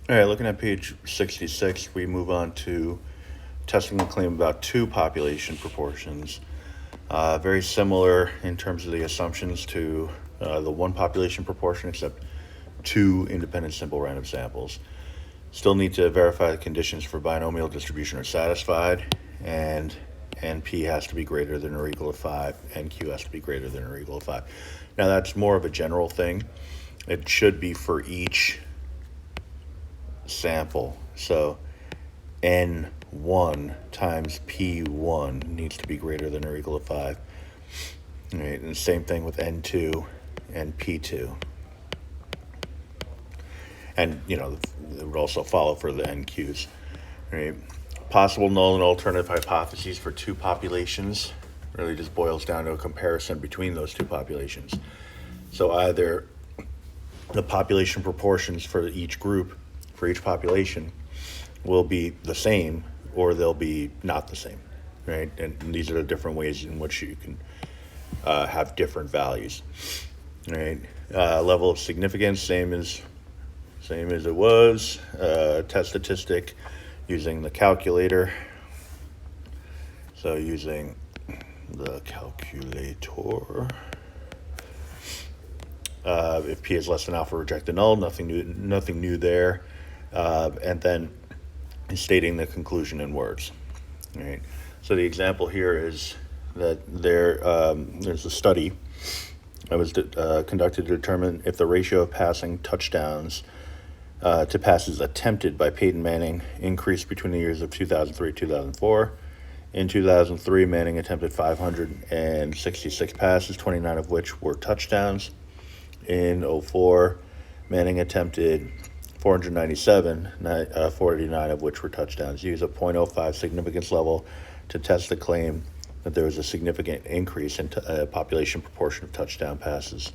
All right, looking at page 66, we move on to testing a claim about two population proportions. Very similar in terms of the assumptions to the one population proportion, except two independent simple random samples. Still need to verify the conditions for binomial distribution are satisfied, and NP has to be greater than or equal to 5, NQ has to be greater than or equal to 5. Now that's more of a general thing. It should be for each sample. So N1 times P1 needs to be greater than or equal to 5. All right, and the same thing with N2 and P2. And, it would also follow for the NQs. Right? Possible null and alternative hypotheses for two populations really just boils down to a comparison between those two populations. So either the population proportions for each group, for each population, will be the same, or they'll be not the same, right? And these are the different ways in which you can have different values, right? Level of significance, same as it was. Test statistic using the calculator. So using the calculator. If P is less than alpha, reject the null. Nothing new there. And then stating the conclusion in words. Right. So the example here is that there's a study that was conducted to determine if the ratio of passing touchdowns to passes attempted by Peyton Manning increased between the years of 2003 and 2004. In 2003, Manning attempted 566 passes, 29 of which were touchdowns. In 2004, Manning attempted 497, 49 of which were touchdowns. Use a 0.05 significance level to test the claim that there was a significant increase in population proportion of touchdown passes.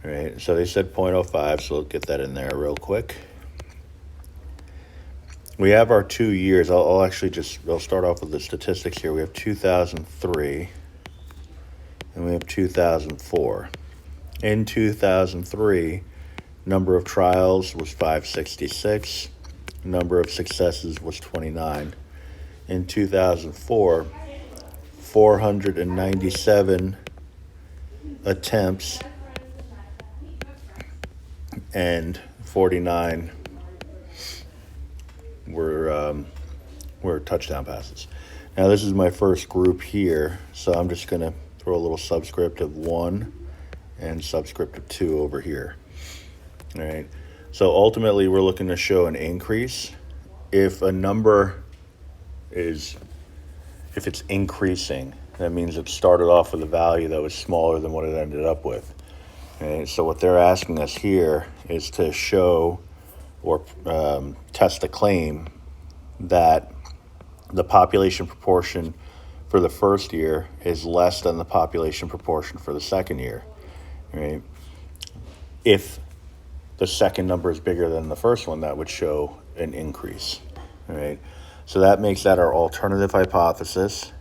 All right, so they said 0.05, so we'll get that in there real quick. We have our 2 years. I'll start off with the statistics here. We have 2003 and we have 2004. In 2003, number of trials was 566. Number of successes was 29. In 2004, 497 attempts and 49 were touchdown passes. Now this is my first group here, so I'm just going to throw a little subscript of 1 and subscript of 2 over here. All right. So ultimately, we're looking to show an increase. If a number if it's increasing, that means it started off with a value that was smaller than what it ended up with. Okay. So what they're asking us here is to show or test a claim that the population proportion for the first year is less than the population proportion for the second year. Right? If the second number is bigger than the first one, that would show an increase. All right. So that makes that our alternative hypothesis.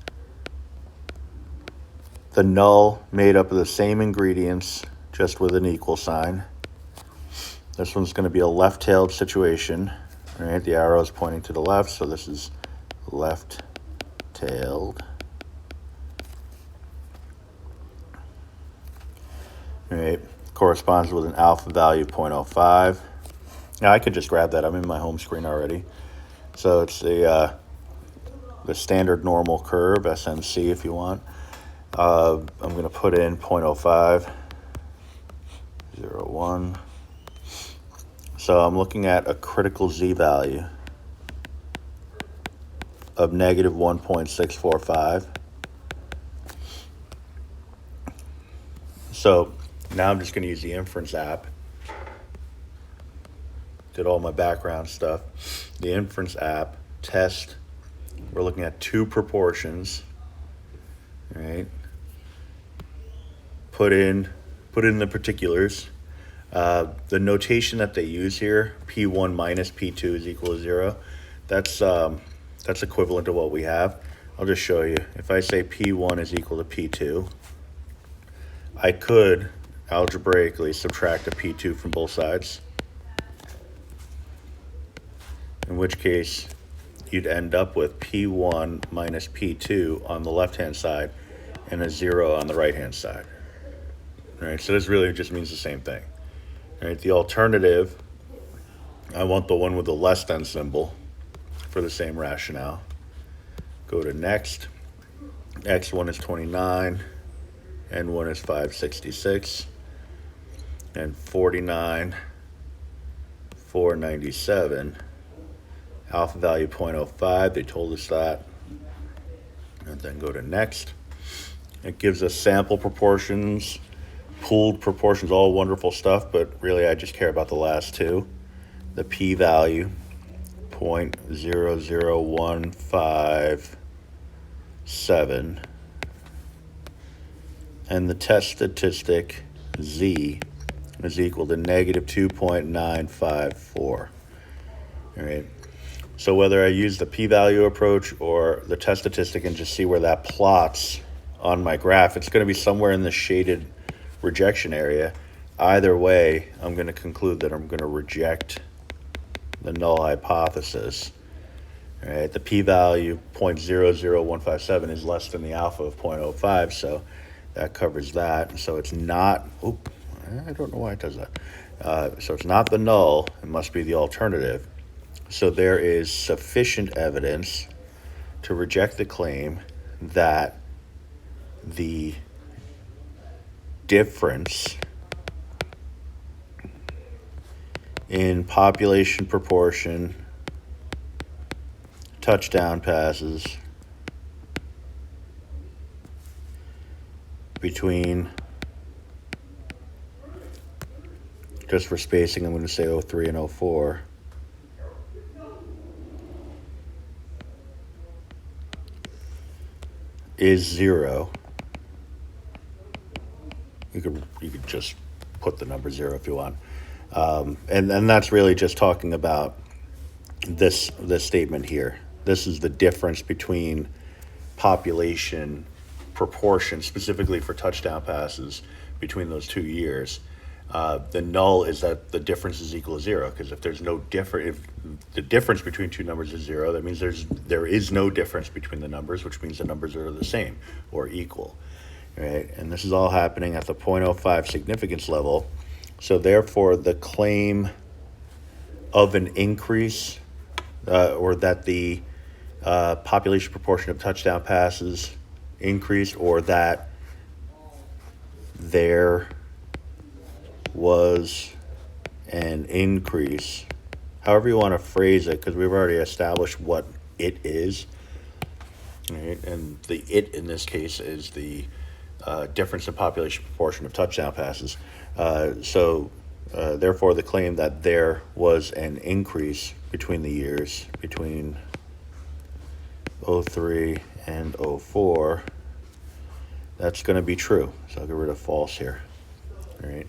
The null made up of the same ingredients, just with an equal sign. This one's going to be a left-tailed situation. All right. The arrow is pointing to the left, so this is left-tailed. All right. Corresponds with an alpha value of 0.05. Now I could just grab that. I'm in my home screen already. So it's the standard normal curve, SNC if you want. I'm going to put in 0.05, 0.1. So I'm looking at a critical Z value of negative 1.645. So now I'm just going to use the inference app. Did all my background stuff. The inference app test. We're looking at two proportions. Right. Put in the particulars. The notation that they use here, P1 minus P2 is equal to 0. That's equivalent to what we have. I'll just show you. If I say P1 is equal to P2, I could algebraically subtract a P2 from both sides. in which case you'd end up with P1 minus P2 on the left-hand side and a 0 on the right-hand side. All right, so this really just means the same thing. All right, the alternative, I want the one with the less than symbol for the same rationale. Go to next. X1 is 29, N1 is 566, and 49, 497. Alpha value 0.05, they told us that. And then go to next. It gives us sample proportions, pooled proportions, all wonderful stuff, but really I just care about the last two. The p-value, 0.00157, and the test statistic, z, is equal to negative 2.954. All right. So whether I use the p-value approach or the test statistic and just see where that plots on my graph, it's going to be somewhere in the shaded rejection area. Either way, I'm going to conclude that I'm going to reject the null hypothesis. All right, the p-value 0.00157 is less than the alpha of 0.05, so that covers that. So it's not, I don't know why it does that. So it's not the null, it must be the alternative. So there is sufficient evidence to reject the claim that the difference in population proportion, touchdown passes between, just for spacing, I'm going to say 03 and 04, is 0. You could just put the number 0 if you want. And that's really just talking about this statement here. This is the difference between population proportion, specifically for touchdown passes, between those 2 years. The null is that the difference is equal to 0, because if there's no if the difference between two numbers is 0, that means there is no difference between the numbers, which means the numbers are the same or equal. Right? And this is all happening at the 0.05 significance level. So therefore, the claim of an increase, or that the population proportion of touchdown passes increased, or that there was an increase, however you want to phrase it, because we've already established what it is. Right? And the it in this case is the difference in population proportion of touchdown passes. Therefore, the claim that there was an increase between the years, between 03 and 04, that's going to be true. So I'll get rid of false here. All right.